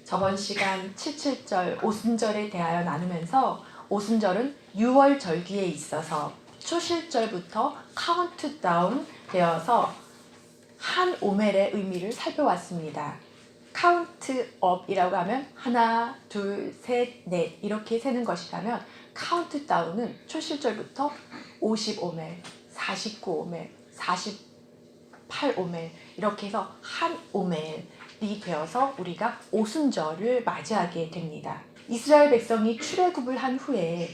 저번 시간 77절 오순절에 대하여 나누면서 오순절은 6월 절기에 있어서 초실절부터 카운트다운 되어서 한 오멜의 의미를 살펴왔습니다. 카운트업이라고 하면 하나, 둘, 셋, 넷 이렇게 세는 것이라면 카운트다운은 초실절부터 50오멜, 49오멜, 48오멜 이렇게 해서 한 오멜이 되어서 우리가 오순절을 맞이하게 됩니다. 이스라엘 백성이 출애굽을 한 후에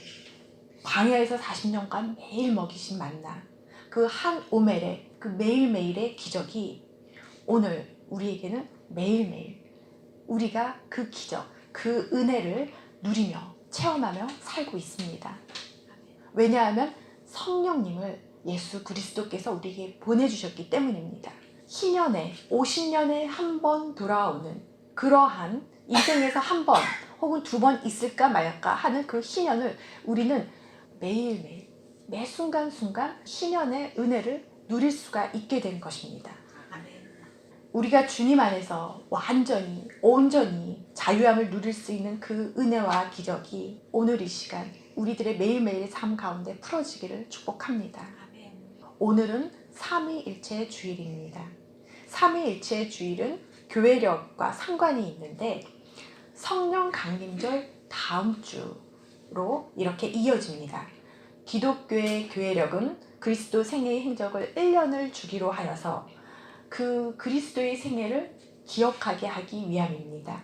광야에서 40년간 매일 먹이신 만나 그 한 오멜의 그 매일매일의 기적이 오늘 우리에게는 매일매일 우리가 그 기적, 그 은혜를 누리며 체험하며 살고 있습니다. 왜냐하면 성령님을 예수 그리스도께서 우리에게 보내주셨기 때문입니다. 희년에 50년에 한 번 돌아오는 그러한 인생에서 한 번 혹은 두 번 있을까 말까 하는 그 희년을 우리는 매일매일 매 순간순간 희년의 은혜를 누릴 수가 있게 된 것입니다. 우리가 주님 안에서 완전히 온전히 자유함을 누릴 수 있는 그 은혜와 기적이 오늘 이 시간 우리들의 매일매일의 삶 가운데 풀어지기를 축복합니다. 오늘은 삼위일체의 주일입니다. 삼위일체의 주일은 교회력과 상관이 있는데 성령 강림절 다음 주로 이렇게 이어집니다. 기독교의 교회력은 그리스도 생애의 행적을 1년을 주기로 하여서 그 그리스도의 생애를 기억하게 하기 위함입니다.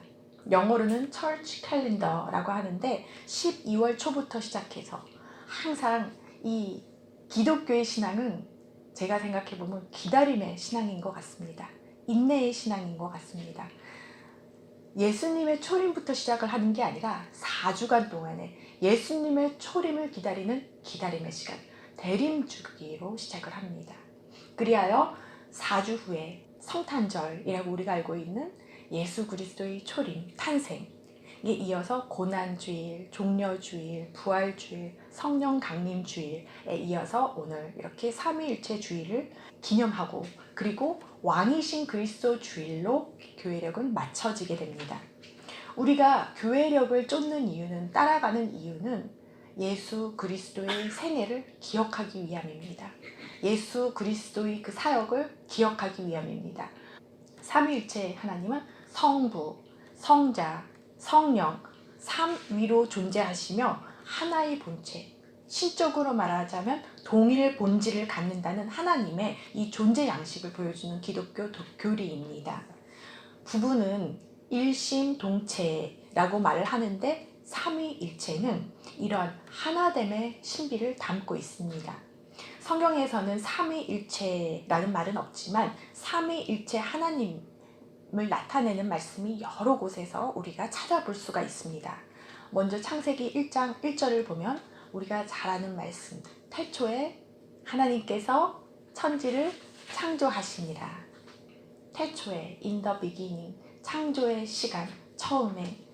영어로는 Church Calendar라고 하는데 12월 초부터 시작해서 항상 이 기독교의 신앙은 제가 생각해보면 기다림의 신앙인 것 같습니다. 인내의 신앙인 것 같습니다. 예수님의 초림부터 시작을 하는 게 아니라 4주간 동안에 예수님의 초림을 기다리는 기다림의 시간, 대림주기로 시작을 합니다. 그리하여 4주 후에 성탄절이라고 우리가 알고 있는 예수 그리스도의 초림, 탄생에 이어서 고난주일, 종려주일, 부활주일, 성령 강림주일에 이어서 오늘 이렇게 삼위일체 주일을 기념하고 그리고 왕이신 그리스도 주일로 교회력은 맞춰지게 됩니다. 우리가 교회력을 쫓는 이유는 따라가는 이유는 예수 그리스도의 생애를 기억하기 위함입니다. 예수 그리스도의 그 사역을 기억하기 위함입니다. 삼위일체 하나님은 성부, 성자, 성령, 삼위로 존재하시며 하나의 본체, 신적으로 말하자면 동일 본질을 갖는다는 하나님의 이 존재 양식을 보여주는 기독교 교리입니다. 부부는 일심동체라고 말을 하는데 삼위일체는 이러한 하나됨의 신비를 담고 있습니다. 성경에서는 삼위일체라는 말은 없지만 삼위일체 하나님을 나타내는 말씀이 여러 곳에서 우리가 찾아볼 수가 있습니다. 먼저 창세기 1장 1절을 보면 우리가 잘 아는 말씀, 태초에 하나님께서 천지를 창조하시니라. 태초에 in the beginning, 창조의 시간, 처음에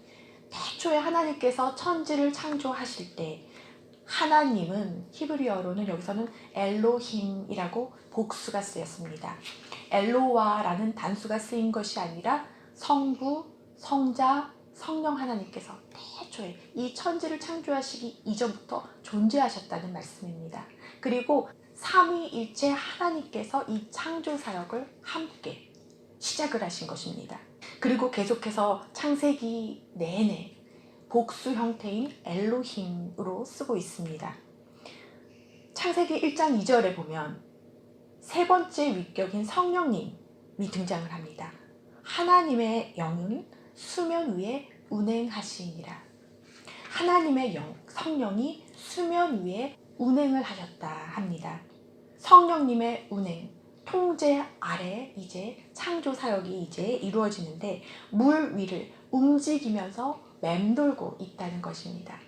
태초에 하나님께서 천지를 창조하실 때 하나님은 히브리어로는 여기서는 엘로힘이라고 복수가 쓰였습니다. 엘로와라는 단수가 쓰인 것이 아니라 성부, 성자, 성령 하나님께서 태초에 이 천지를 창조하시기 이전부터 존재하셨다는 말씀입니다. 그리고 삼위일체 하나님께서 이 창조 사역을 함께 시작을 하신 것입니다. 그리고 계속해서 창세기 내내 복수 형태인 엘로힘으로 쓰고 있습니다. 창세기 1장 2절에 보면 세 번째 위격인 성령님이 등장을 합니다. 하나님의 영은 수면 위에 운행하시니라. 하나님의 영, 성령이 수면 위에 운행을 하셨다 합니다. 성령님의 운행, 통제 아래 이제 창조 사역이 이제 이루어지는데 물 위를 움직이면서 맴돌고 있다는 것입니다.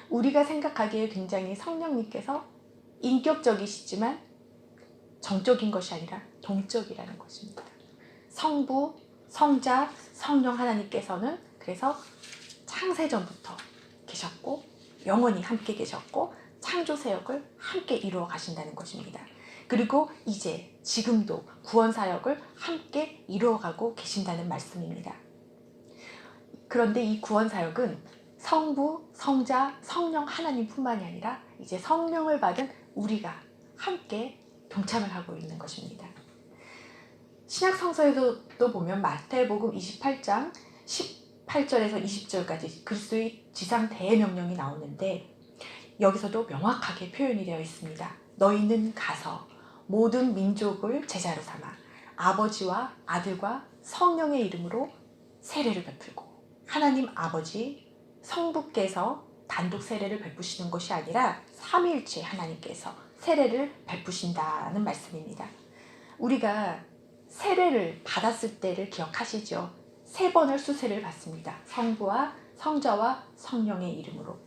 우리가 생각하기에 굉장히 성령님께서 인격적이시지만 정적인 것이 아니라 동적이라는 것입니다. 성부, 성자, 성령 하나님께서는 그래서 창세전부터 계셨고 영원히 함께 계셨고 창조 사역을 함께 이루어 가신다는 것입니다. 그리고 이제 지금도 구원 사역을 함께 이루어가고 계신다는 말씀입니다. 그런데 이 구원 사역은 성부, 성자, 성령 하나님뿐만이 아니라 이제 성령을 받은 우리가 함께 동참을 하고 있는 것입니다. 신약 성서에도 보면 마태복음 28장 18절에서 20절까지 그리스도의 지상 대명령이 나오는데 여기서도 명확하게 표현이 되어 있습니다. 너희는 가서 모든 민족을 제자로 삼아 아버지와 아들과 성령의 이름으로 세례를 베풀고, 하나님 아버지 성부께서 단독 세례를 베푸시는 것이 아니라 삼위일체 하나님께서 세례를 베푸신다는 말씀입니다. 우리가 세례를 받았을 때를 기억하시죠? 3번을 수세를 받습니다. 성부와 성자와 성령의 이름으로.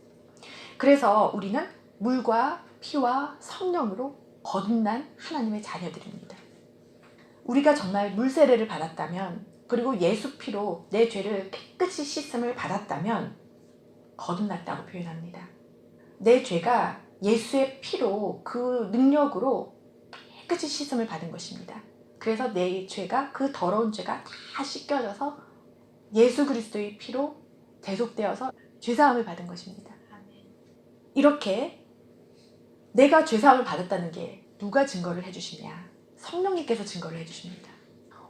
그래서 우리는 물과 피와 성령으로 거듭난 하나님의 자녀들입니다. 우리가 정말 물세례를 받았다면, 그리고 예수 피로 내 죄를 깨끗이 씻음을 받았다면 거듭났다고 표현합니다. 내 죄가 예수의 피로 그 능력으로 깨끗이 씻음을 받은 것입니다. 그래서 내 죄가, 그 더러운 죄가 다 씻겨져서 예수 그리스도의 피로 대속되어서 죄사함을 받은 것입니다. 이렇게 내가 죄사함을 받았다는 게 누가 증거를 해주시냐? 성령님께서 증거를 해주십니다.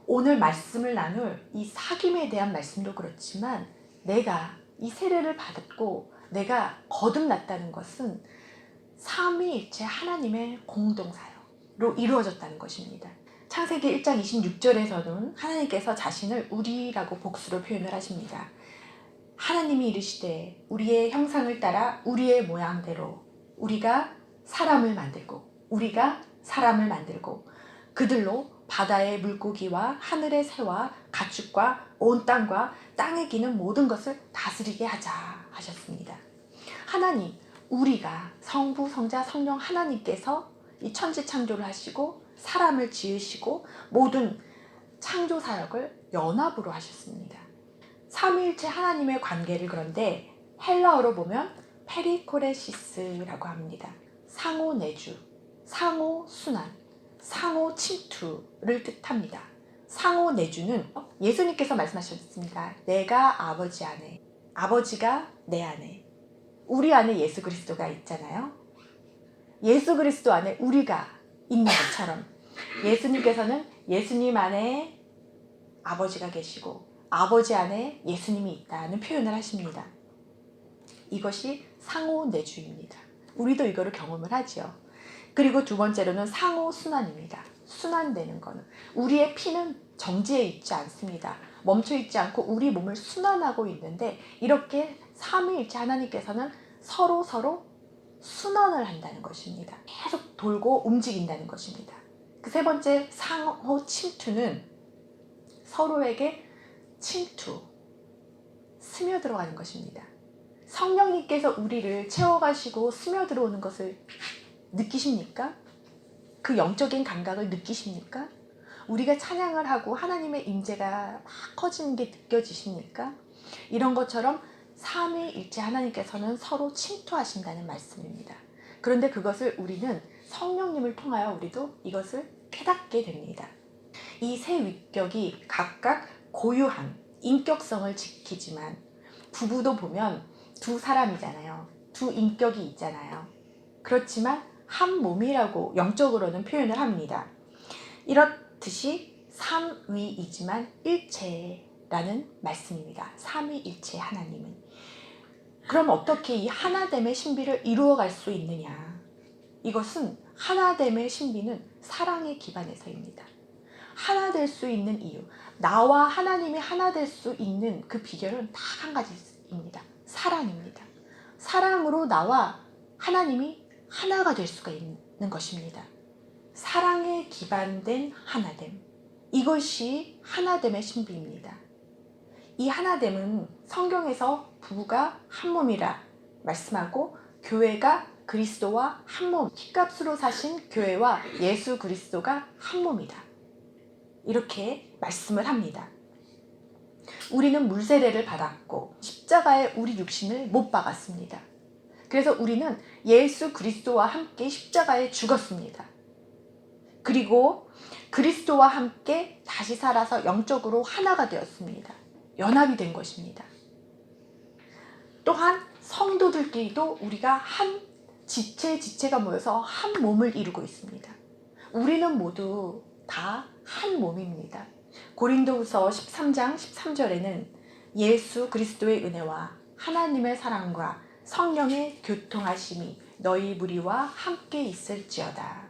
오늘 말씀을 나눌 이 사귐에 대한 말씀도 그렇지만 내가 이 세례를 받았고 내가 거듭났다는 것은 삼위일체 하나님의 공동사역으로 이루어졌다는 것입니다. 창세기 1장 26절에서는 하나님께서 자신을 우리라고 복수로 표현을 하십니다. 하나님이 이르시되 우리의 형상을 따라 우리의 모양대로 우리가 사람을 만들고 그들로 바다의 물고기와 하늘의 새와 가축과 온 땅과 땅에 기는 모든 것을 다스리게 하자 하셨습니다. 하나님, 우리가 성부, 성자, 성령 하나님께서 이 천지 창조를 하시고 사람을 지으시고 모든 창조 사역을 연합으로 하셨습니다. 삼위일체 하나님의 관계를 그런데 헬라어로 보면 페리코레시스라고 합니다. 상호 내주, 상호 순환, 상호 침투를 뜻합니다. 상호 내주는 예수님께서 말씀하셨습니다. 내가 아버지 안에, 아버지가 내 안에, 우리 안에 예수 그리스도가 있잖아요. 예수 그리스도 안에 우리가 있는 것처럼 예수님께서는 예수님 안에 아버지가 계시고 아버지 안에 예수님이 있다는 표현을 하십니다. 이것이 상호내주입니다. 우리도 이거를 경험을 하죠. 그리고 두 번째로는 상호순환입니다. 순환되는 거는 우리의 피는 정지해 있지 않습니다. 멈춰 있지 않고 우리 몸을 순환하고 있는데 이렇게 삼위일체 하나님께서는 서로 순환을 한다는 것입니다. 계속 돌고 움직인다는 것입니다. 그 세 번째 상호 침투는 서로에게 침투, 스며들어가는 것입니다. 성령님께서 우리를 채워가시고 스며들어오는 것을 느끼십니까? 그 영적인 감각을 느끼십니까? 우리가 찬양을 하고 하나님의 임재가 막 커지는 게 느껴지십니까? 이런 것처럼 삼위일체 하나님께서는 서로 침투하신다는 말씀입니다. 그런데 그것을 우리는 성령님을 통하여 우리도 이것을 깨닫게 됩니다. 이 세 위격이 각각 고유한 인격성을 지키지만 부부도 보면 두 사람이잖아요. 두 인격이 있잖아요. 그렇지만 한 몸이라고 영적으로는 표현을 합니다. 이렇듯이 삼위이지만 일체라는 말씀입니다. 삼위일체 하나님은. 그럼 어떻게 이 하나됨의 신비를 이루어갈 수 있느냐? 이것은 하나됨의 신비는 사랑에 기반해서입니다. 하나 될 수 있는 이유, 나와 하나님이 하나 될 수 있는 그 비결은 딱 한 가지입니다. 사랑입니다. 사랑으로 나와 하나님이 하나가 될 수가 있는 것입니다. 사랑에 기반된 하나됨, 이것이 하나됨의 신비입니다. 이 하나됨은 성경에서 부부가 한 몸이라 말씀하고 교회가 그리스도와 한 몸, 피값으로 사신 교회와 예수 그리스도가 한 몸이다, 이렇게 말씀을 합니다. 우리는 물세례를 받았고 십자가에 우리 육신을 못 박았습니다. 그래서 우리는 예수 그리스도와 함께 십자가에 죽었습니다. 그리고 그리스도와 함께 다시 살아서 영적으로 하나가 되었습니다. 연합이 된 것입니다. 또한 성도들끼리도 우리가 한 지체가 모여서 한 몸을 이루고 있습니다. 우리는 모두 다 한 몸입니다. 고린도후서 13장 13절에는 예수 그리스도의 은혜와 하나님의 사랑과 성령의 교통하심이 너희 무리와 함께 있을지어다.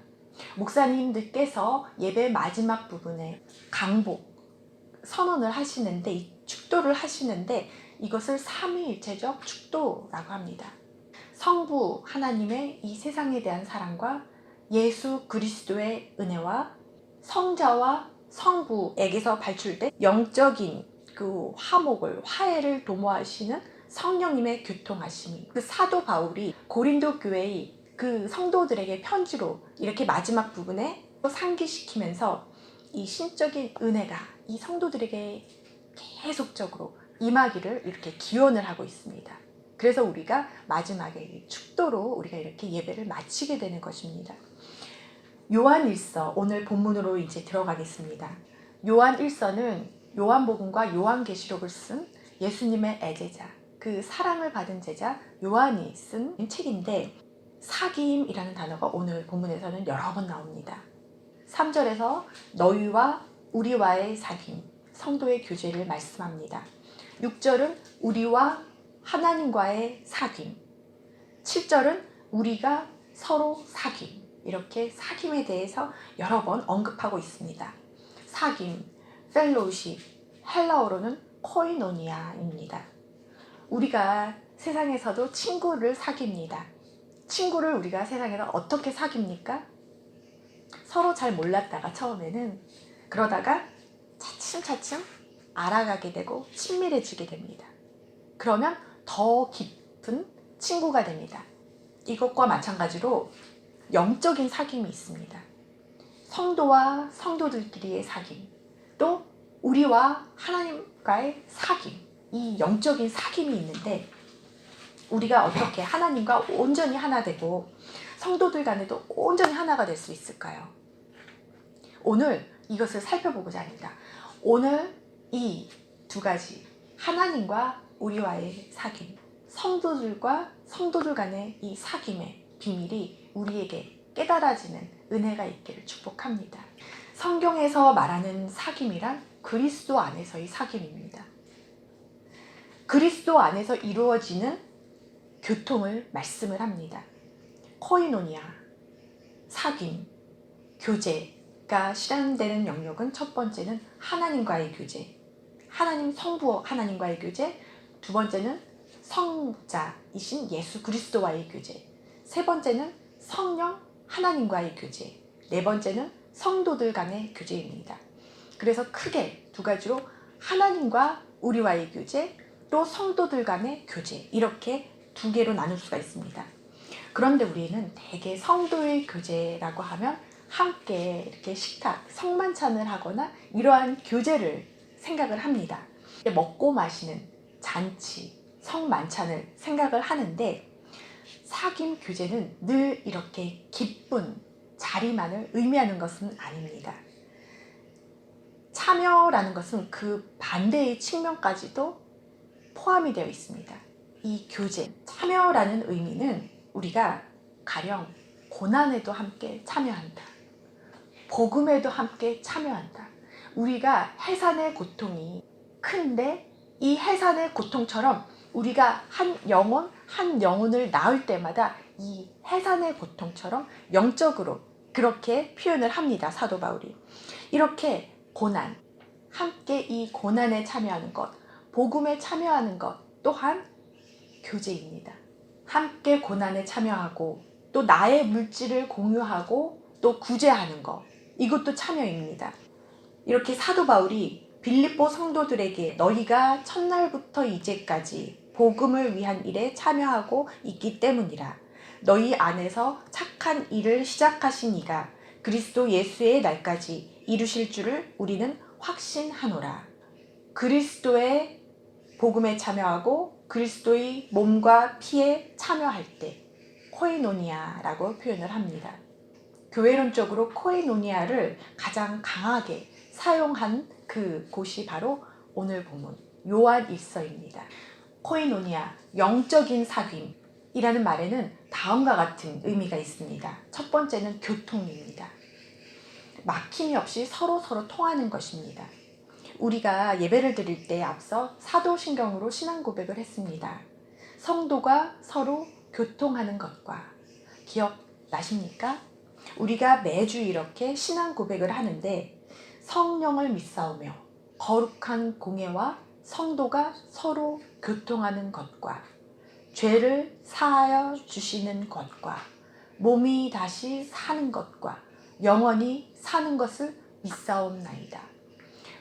목사님들께서 예배 마지막 부분에 강복 선언을 하시는데, 이 축도를 하시는데 이것을 삼위일체적 축도라고 합니다. 성부 하나님의 이 세상에 대한 사랑과 예수 그리스도의 은혜와 성자와 성부에게서 발출된 영적인 그 화해를 도모하시는 성령님의 교통하심이, 그 사도 바울이 고린도 교회의 그 성도들에게 편지로 이렇게 마지막 부분에 상기시키면서 이 신적인 은혜가 이 성도들에게 계속적으로 임하기를 이렇게 기원을 하고 있습니다. 그래서 우리가 마지막에 축도로 우리가 이렇게 예배를 마치게 되는 것입니다. 요한 1서, 오늘 본문으로 이제 들어가겠습니다. 요한 1서는 요한복음과 요한계시록을 쓴 예수님의 애제자, 그 사랑을 받은 제자 요한이 쓴 책인데, 사귐이라는 단어가 오늘 본문에서는 여러 번 나옵니다. 3절에서 너희와 우리와의 사귐, 성도의 교제를 말씀합니다. 6절은 우리와 하나님과의 사귐, 7절은 우리가 서로 사귐, 이렇게 사귐에 대해서 여러 번 언급하고 있습니다. 사귐, 펠로우십, 헬라어로는 코이노니아입니다. 우리가 세상에서도 친구를 사귀입니다. 친구를 우리가 세상에서 어떻게 사귀입니까? 서로 잘 몰랐다가 처음에는, 그러다가 차츰차츰 알아가게 되고 친밀해지게 됩니다. 그러면 더 깊은 친구가 됩니다. 이것과 마찬가지로 영적인 사귐이 있습니다. 성도와 성도들끼리의 사귐, 또 우리와 하나님과의 사귐, 이 영적인 사귐이 있는데, 우리가 어떻게 하나님과 온전히 하나 되고 성도들 간에도 온전히 하나가 될 수 있을까요? 오늘 이것을 살펴보고자 합니다. 오늘 이 두 가지, 하나님과 우리와의 사귐, 성도들과 성도들 간의 이 사귐의 비밀이 우리에게 깨달아지는 은혜가 있기를 축복합니다. 성경에서 말하는 사귐이란 그리스도 안에서의 사귐입니다. 그리스도 안에서 이루어지는 교통을 말씀을 합니다. 코이노니아, 사귐, 교제가 실현되는 영역은, 첫 번째는 하나님과의 교제, 하나님 성부 하나님과의 교제, 두 번째는 성자이신 예수 그리스도와의 교제, 세 번째는 성령 하나님과의 교제, 네 번째는 성도들 간의 교제입니다. 그래서 크게 두 가지로 하나님과 우리와의 교제, 또 성도들 간의 교제, 이렇게 두 개로 나눌 수가 있습니다. 그런데 우리는 대개 성도의 교제라고 하면 함께 이렇게 식탁, 성만찬을 하거나 이러한 교제를 생각을 합니다. 먹고 마시는 잔치, 성만찬을 생각을 하는데, 사귐 교제는 늘 이렇게 기쁜 자리만을 의미하는 것은 아닙니다. 참여라는 것은 그 반대의 측면까지도 포함이 되어 있습니다. 이 교제, 참여라는 의미는 우리가 가령 고난에도 함께 참여한다, 복음에도 함께 참여한다. 우리가 해산의 고통이 큰데 이 해산의 고통처럼 우리가 한 영혼을 낳을 때마다 이 해산의 고통처럼 영적으로 그렇게 표현을 합니다. 사도 바울이 이렇게 고난, 함께 이 고난에 참여하는 것, 복음에 참여하는 것 또한 교제입니다. 함께 고난에 참여하고 또 나의 물질을 공유하고 또 구제하는 것, 이것도 참여입니다. 이렇게 사도 바울이 빌립보 성도들에게 너희가 첫날부터 이제까지 복음을 위한 일에 참여하고 있기 때문이라. 너희 안에서 착한 일을 시작하신 이가 그리스도 예수의 날까지 이루실 줄을 우리는 확신하노라. 그리스도의 복음에 참여하고 그리스도의 몸과 피에 참여할 때 코이노니아라고 표현을 합니다. 교회론적으로 코이노니아를 가장 강하게 사용한 그 곳이 바로 오늘 본문 요한 1서입니다. 코이노니아, 영적인 사귐이라는 말에는 다음과 같은 의미가 있습니다. 첫 번째는 교통입니다. 막힘이 없이 서로 통하는 것입니다. 우리가 예배를 드릴 때 앞서 사도신경으로 신앙 고백을 했습니다. 성도가 서로 교통하는 것과 기억나십니까? 우리가 매주 이렇게 신앙 고백을 하는데 성령을 믿사오며 거룩한 공예와 성도가 서로 교통하는 것과 죄를 사하여 주시는 것과 몸이 다시 사는 것과 영원히 사는 것을 믿사옵나이다.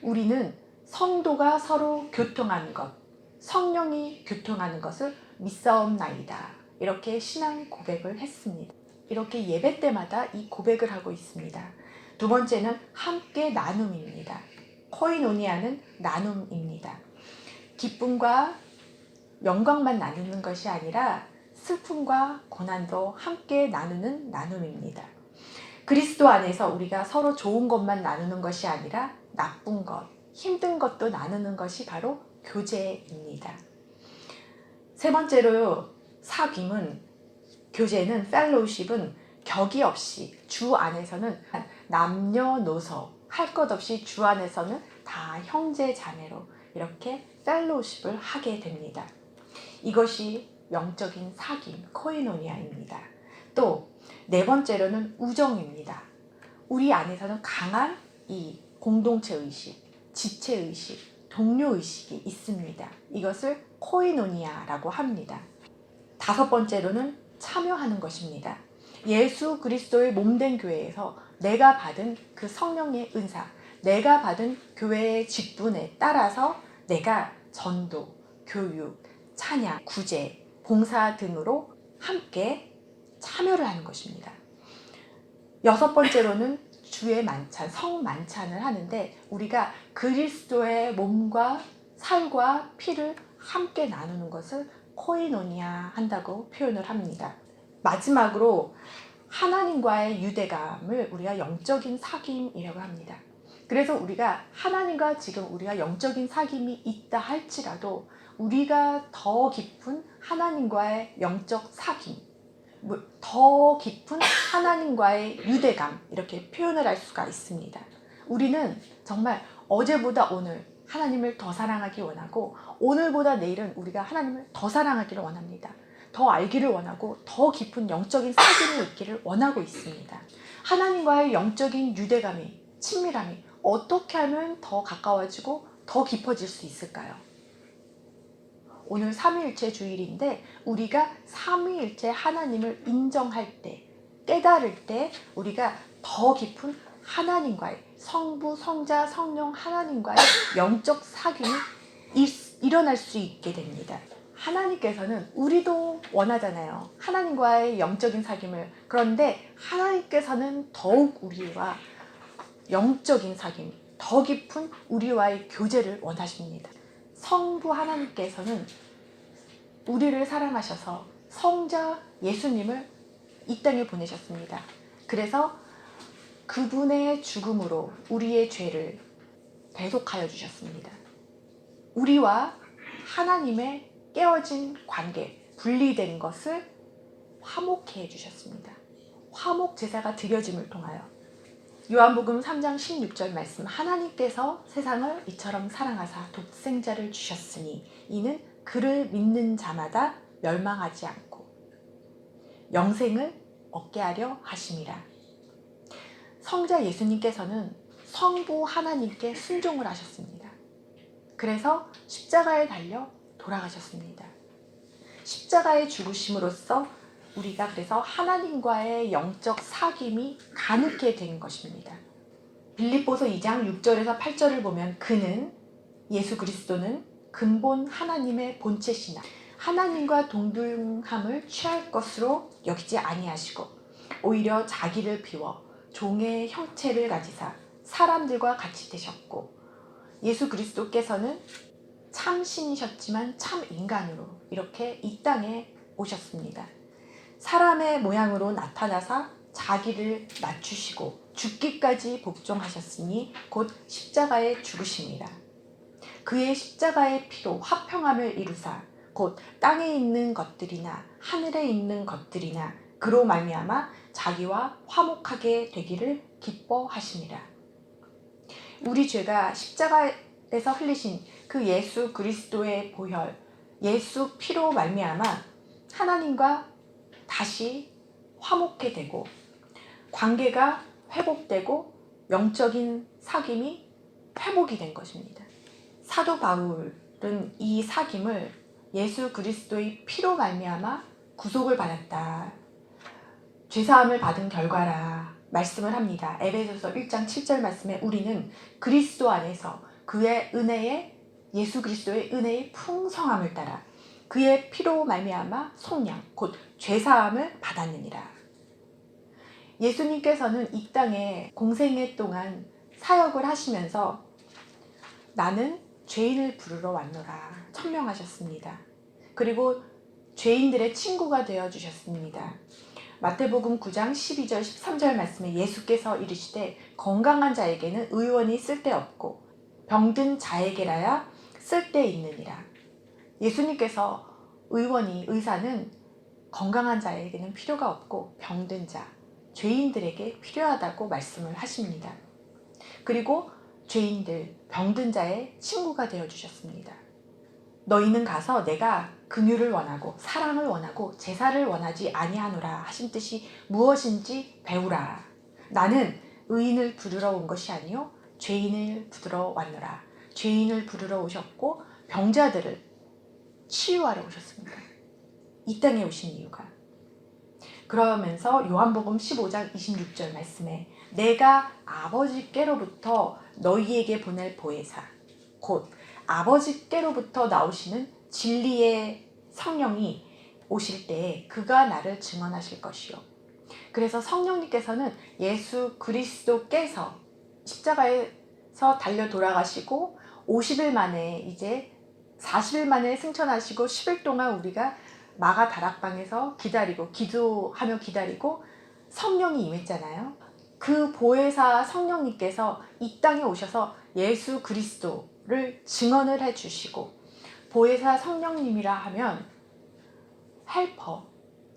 우리는 성도가 서로 교통하는 것, 성령이 교통하는 것을 믿사옵나이다. 이렇게 신앙 고백을 했습니다. 이렇게 예배 때마다 이 고백을 하고 있습니다. 두 번째는 함께 나눔입니다. 코이노니아는 나눔입니다. 기쁨과 영광만 나누는 것이 아니라 슬픔과 고난도 함께 나누는 나눔입니다. 그리스도 안에서 우리가 서로 좋은 것만 나누는 것이 아니라 나쁜 것, 힘든 것도 나누는 것이 바로 교제입니다. 세 번째로 사귐은, 교제는, 펠로우십은 격이 없이 주 안에서는 남녀노소 할 것 없이 주 안에서는 다 형제 자매로 이렇게 펠로우십을 하게 됩니다. 이것이 영적인 사귐, 코이노니아입니다. 또 네 번째로는 우정입니다. 우리 안에서는 강한 이 공동체의식, 지체의식, 동료의식이 있습니다. 이것을 코이노니아라고 합니다. 다섯 번째로는 참여하는 것입니다. 예수 그리스도의 몸된 교회에서 내가 받은 그 성령의 은사, 내가 받은 교회의 직분에 따라서 내가 전도, 교육, 찬양, 구제, 봉사 등으로 함께 참여를 하는 것입니다. 여섯 번째로는 주의 만찬, 성만찬을 하는데 우리가 그리스도의 몸과 살과 피를 함께 나누는 것을 코이노니아 한다고 표현을 합니다. 마지막으로 하나님과의 유대감을 우리가 영적인 사귐이라고 합니다. 그래서 우리가 하나님과 지금 우리가 영적인 사귐이 있다 할지라도 우리가 더 깊은 하나님과의 영적 사귐, 더 깊은 하나님과의 유대감, 이렇게 표현을 할 수가 있습니다. 우리는 정말 어제보다 오늘 하나님을 더 사랑하기 원하고 오늘보다 내일은 우리가 하나님을 더 사랑하기를 원합니다. 더 알기를 원하고 더 깊은 영적인 사귐이 있기를 원하고 있습니다. 하나님과의 영적인 유대감이, 친밀함이 어떻게 하면 더 가까워지고 더 깊어질 수 있을까요? 오늘 삼위일체 주일인데 우리가 삼위일체 하나님을 인정할 때, 깨달을 때 우리가 더 깊은 하나님과의, 성부, 성자, 성령 하나님과의 영적 사귐이 일어날 수 있게 됩니다. 하나님께서는, 우리도 원하잖아요, 하나님과의 영적인 사귐을. 그런데 하나님께서는 더욱 우리와 영적인 사귐, 더 깊은 우리와의 교제를 원하십니다. 성부 하나님께서는 우리를 사랑하셔서 성자 예수님을 이 땅에 보내셨습니다. 그래서 그분의 죽음으로 우리의 죄를 대속하여 주셨습니다. 우리와 하나님의 깨어진 관계, 분리된 것을 화목해 해 주셨습니다. 화목 제사가 드려짐을 통하여. 요한복음 3장 16절 말씀, 하나님께서 세상을 이처럼 사랑하사 독생자를 주셨으니 이는 그를 믿는 자마다 멸망하지 않고 영생을 얻게 하려 하심이라. 성자 예수님께서는 성부 하나님께 순종을 하셨습니다. 그래서 십자가에 달려 돌아가셨습니다. 십자가의 죽으심으로써 우리가 그래서 하나님과의 영적 사귐이 가능케 된 것입니다. 빌립보서 2장 6절에서 8절을 보면 그는, 예수 그리스도는 근본 하나님의 본체시나 하나님과 동등함을 취할 것으로 여기지 아니하시고 오히려 자기를 비워 종의 형체를 가지사 사람들과 같이 되셨고, 예수 그리스도께서는 참 신이셨지만 참 인간으로 이렇게 이 땅에 오셨습니다. 사람의 모양으로 나타나사 자기를 낮추시고 죽기까지 복종하셨으니 곧 십자가에 죽으십니다. 그의 십자가의 피로 화평함을 이루사 곧 땅에 있는 것들이나 하늘에 있는 것들이나 그로 말미암아 자기와 화목하게 되기를 기뻐하시니라. 우리 죄가 십자가에서 흘리신 그 예수 그리스도의 보혈, 예수 피로 말미암아 하나님과 다시 화목해 되고 관계가 회복되고 영적인 사귐이 회복이 된 것입니다. 사도 바울은 이 사귐을 예수 그리스도의 피로 말미암아 구속을 받았다, 죄사함을 받은 결과라 말씀을 합니다. 에베소서 1장 7절 말씀에 우리는 그리스도 안에서 그의 은혜에, 예수 그리스도의 은혜의 풍성함을 따라 그의 피로 말미암아 속량 곧 죄사함을 받았느니라. 예수님께서는 이 땅에 공생애 동안 사역을 하시면서 나는 죄인을 부르러 왔노라 천명하셨습니다. 그리고 죄인들의 친구가 되어주셨습니다. 마태복음 9장 12절 13절 말씀에 예수께서 이르시되 건강한 자에게는 의원이 쓸데없고 병든 자에게라야 쓸데있느니라. 예수님께서 의사는 건강한 자에게는 필요가 없고 병든 자, 죄인들에게 필요하다고 말씀을 하십니다. 그리고 죄인들, 병든 자의 친구가 되어주셨습니다. 너희는 가서 내가 긍휼을 원하고 사랑을 원하고 제사를 원하지 아니하노라 하신 뜻이 무엇인지 배우라. 나는 의인을 부르러 온 것이 아니요 죄인을 부르러 왔노라. 죄인을 부르러 오셨고 병자들을 치유하러 오셨습니다. 이 땅에 오신 이유가. 그러면서 요한복음 15장 26절 말씀에 내가 아버지께로부터 너희에게 보낼 보혜사 곧 아버지께로부터 나오시는 진리의 성령이 오실 때에 그가 나를 증언하실 것이요. 그래서 성령님께서는 예수 그리스도께서 십자가에서 달려 돌아가시고 50일 만에 이제 40일 만에 승천하시고 10일 동안 우리가 마가 다락방에서 기다리고 기도하며 기다리고 성령이 임했잖아요. 그 보혜사 성령님께서 이 땅에 오셔서 예수 그리스도를 증언을 해주시고, 보혜사 성령님이라 하면 헬퍼,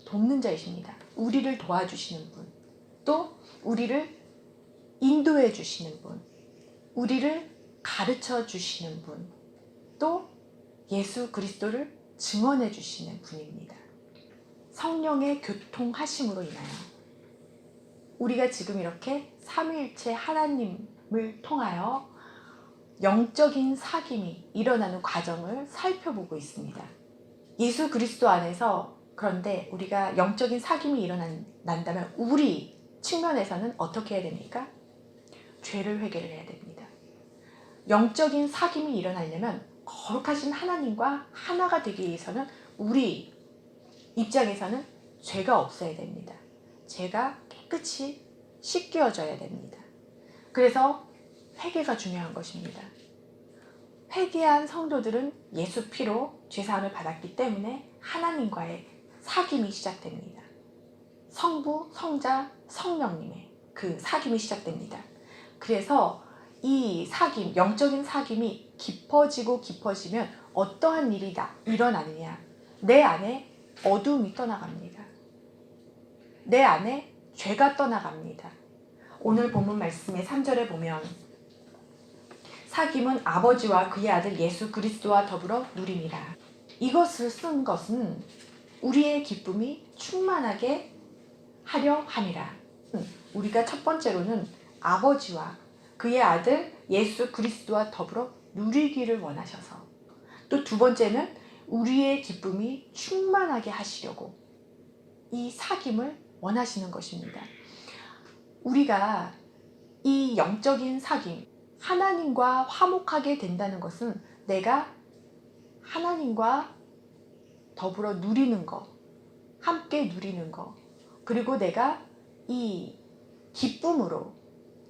돕는 자이십니다. 우리를 도와주시는 분, 또 우리를 인도해 주시는 분, 우리를 가르쳐 주시는 분, 또 예수 그리스도를 증언해 주시는 분입니다. 성령의 교통하심으로 인하여 우리가 지금 이렇게 삼위일체 하나님을 통하여 영적인 사귐이 일어나는 과정을 살펴보고 있습니다. 예수 그리스도 안에서, 그런데 우리가 영적인 사귐이 일어난다면 우리 측면에서는 어떻게 해야 됩니까? 죄를 회개를 해야 됩니다. 영적인 사귐이 일어나려면 거룩하신 하나님과 하나가 되기 위해서는 우리 입장에서는 죄가 없어야 됩니다. 죄가 깨끗이 씻겨져야 됩니다. 그래서 회개가 중요한 것입니다. 회개한 성도들은 예수 피로 죄사함을 받았기 때문에 하나님과의 사귐이 시작됩니다. 성부, 성자, 성령님의 그 사귐이 시작됩니다. 그래서 이 사귐, 영적인 사귐이 깊어지고 깊어지면 어떠한 일이 일어나느냐? 내 안에 어두움이 떠나갑니다. 내 안에 죄가 떠나갑니다. 오늘 본문 말씀의 3절에 보면 사귐은 아버지와 그의 아들 예수 그리스도와 더불어 누림이라. 이것을 쓴 것은 우리의 기쁨이 충만하게 하려 함이라. 우리가 첫 번째로는 아버지와 그의 아들 예수 그리스도와 더불어 누리기를 원하셔서, 또 두 번째는 우리의 기쁨이 충만하게 하시려고 이 사귐을 원하시는 것입니다. 우리가 이 영적인 사귐, 하나님과 화목하게 된다는 것은 내가 하나님과 더불어 누리는 것, 함께 누리는 것, 그리고 내가 이 기쁨으로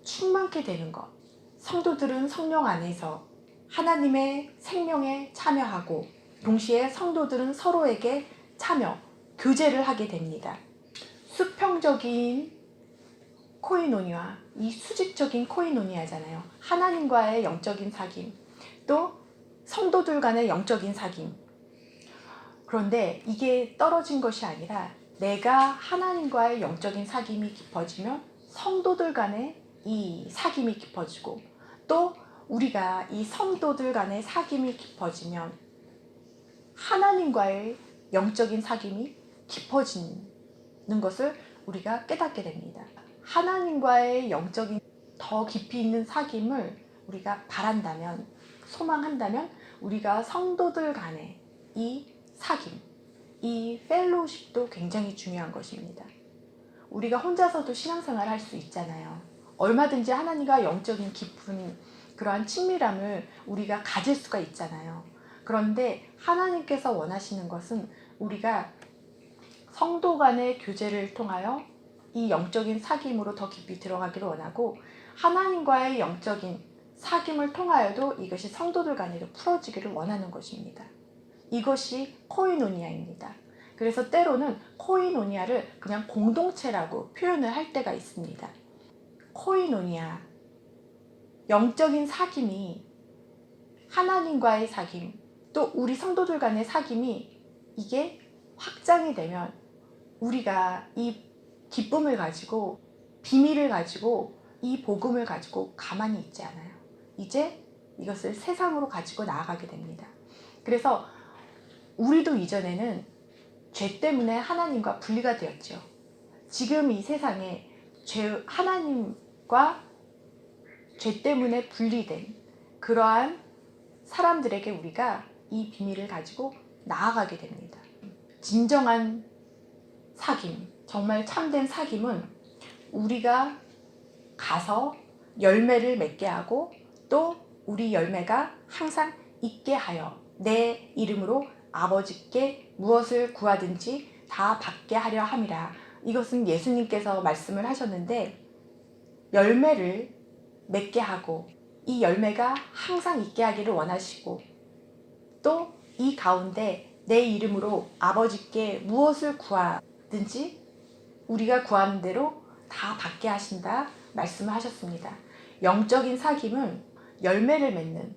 충만케 되는 것. 성도들은 성령 안에서 하나님의 생명에 참여하고 동시에 성도들은 서로에게 참여, 교제를 하게 됩니다. 수평적인 코이노니아, 이 수직적인 코이노니아잖아요. 하나님과의 영적인 사귐, 또 성도들 간의 영적인 사귐. 그런데 이게 떨어진 것이 아니라 내가 하나님과의 영적인 사귐이 깊어지면 성도들 간의 이 사귐이 깊어지고, 또 우리가 이 성도들 간의 사귐이 깊어지면 하나님과의 영적인 사귐이 깊어지는 것을 우리가 깨닫게 됩니다. 하나님과의 영적인 더 깊이 있는 사귐을 우리가 바란다면, 소망한다면, 우리가 성도들 간의 이 사귐, 이 펠로우십도 굉장히 중요한 것입니다. 우리가 혼자서도 신앙생활을 할 수 있잖아요. 얼마든지 하나님과 영적인 깊은 그러한 친밀함을 우리가 가질 수가 있잖아요. 그런데 하나님께서 원하시는 것은 우리가 성도 간의 교제를 통하여 이 영적인 사귐으로 더 깊이 들어가기를 원하고, 하나님과의 영적인 사귐을 통하여도 이것이 성도들 간에도 풀어지기를 원하는 것입니다. 이것이 코이노니아입니다. 그래서 때로는 코이노니아를 그냥 공동체라고 표현을 할 때가 있습니다. 코이노니아, 영적인 사귐이, 하나님과의 사귐, 또 우리 성도들 간의 사귐이 이게 확장이 되면 우리가 이 기쁨을 가지고, 비밀을 가지고, 이 복음을 가지고 가만히 있지 않아요. 이제 이것을 세상으로 가지고 나아가게 됩니다. 그래서 우리도 이전에는 죄 때문에 하나님과 분리가 되었죠. 지금 이 세상에 하나님과 죄 때문에 분리된 그러한 사람들에게 우리가 이 비밀을 가지고 나아가게 됩니다. 진정한 사귐, 정말 참된 사귐은 우리가 가서 열매를 맺게 하고, 또 우리 열매가 항상 있게 하여 내 이름으로 아버지께 무엇을 구하든지 다 받게 하려 함이라. 이것은 예수님께서 말씀을 하셨는데, 열매를 맺게 하고 이 열매가 항상 있게 하기를 원하시고, 또 이 가운데 내 이름으로 아버지께 무엇을 구하든지 우리가 구하는 대로 다 받게 하신다 말씀을 하셨습니다. 영적인 사귐은 열매를 맺는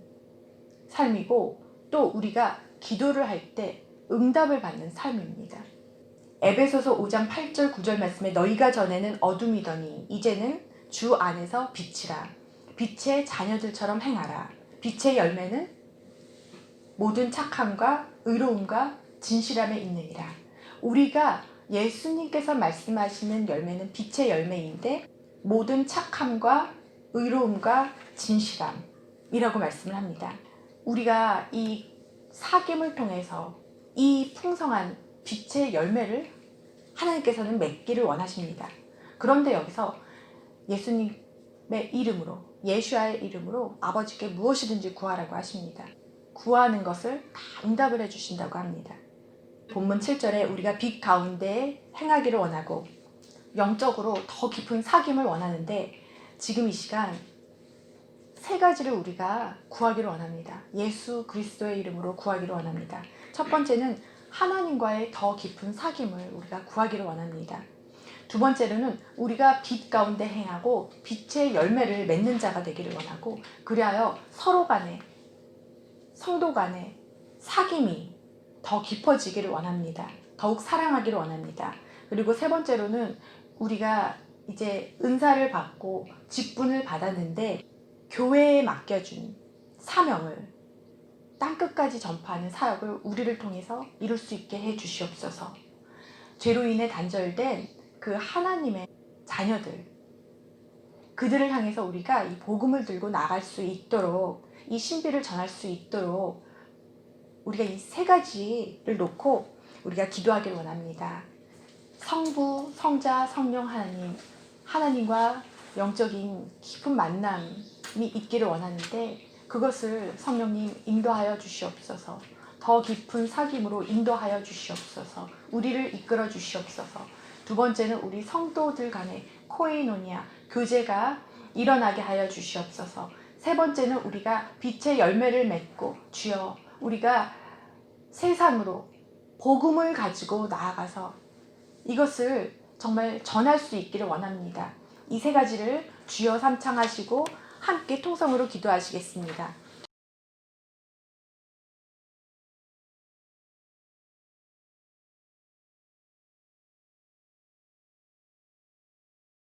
삶이고, 또 우리가 기도를 할 때 응답을 받는 삶입니다. 에베소서 5장 8절 9절 말씀에 너희가 전에는 어둠이더니 이제는 주 안에서 빛이라. 빛의 자녀들처럼 행하라. 빛의 열매는 모든 착함과 의로움과 진실함에 있느니라. 우리가 예수님께서 말씀하시는 열매는 빛의 열매인데, 모든 착함과 의로움과 진실함이라고 말씀을 합니다. 우리가 이 사귐을 통해서 이 풍성한 빛의 열매를 하나님께서는 맺기를 원하십니다. 그런데 여기서 예수님의 이름으로, 예수아의 이름으로 아버지께 무엇이든지 구하라고 하십니다. 구하는 것을 다 응답을 해주신다고 합니다. 본문 7절에 우리가 빛 가운데 행하기를 원하고 영적으로 더 깊은 사귐을 원하는데, 지금 이 시간 세 가지를 우리가 구하기를 원합니다. 예수 그리스도의 이름으로 구하기를 원합니다. 첫 번째는 하나님과의 더 깊은 사귐을 우리가 구하기를 원합니다. 두 번째로는 우리가 빛 가운데 행하고 빛의 열매를 맺는 자가 되기를 원하고, 그리하여 서로 간에, 성도 간에 사귐이 더 깊어지기를 원합니다. 더욱 사랑하기를 원합니다. 그리고 세 번째로는 우리가 이제 은사를 받고 직분을 받았는데 교회에 맡겨준 사명을, 땅끝까지 전파하는 사역을 우리를 통해서 이룰 수 있게 해 주시옵소서. 죄로 인해 단절된 그 하나님의 자녀들, 그들을 향해서 우리가 이 복음을 들고 나갈 수 있도록, 이 신비를 전할 수 있도록 우리가 이 세 가지를 놓고 우리가 기도하기를 원합니다. 성부, 성자, 성령 하나님, 하나님과 영적인 깊은 만남이 있기를 원하는데, 그것을 성령님 인도하여 주시옵소서. 더 깊은 사귐으로 인도하여 주시옵소서. 우리를 이끌어 주시옵소서. 두 번째는 우리 성도들 간의 코이노니아, 교제가 일어나게 하여 주시옵소서. 세 번째는 우리가 빛의 열매를 맺고, 주여 우리가 세상으로 복음을 가지고 나아가서 이것을 정말 전할 수 있기를 원합니다. 이 세 가지를 주여 삼창하시고 함께 통성으로 기도하시겠습니다.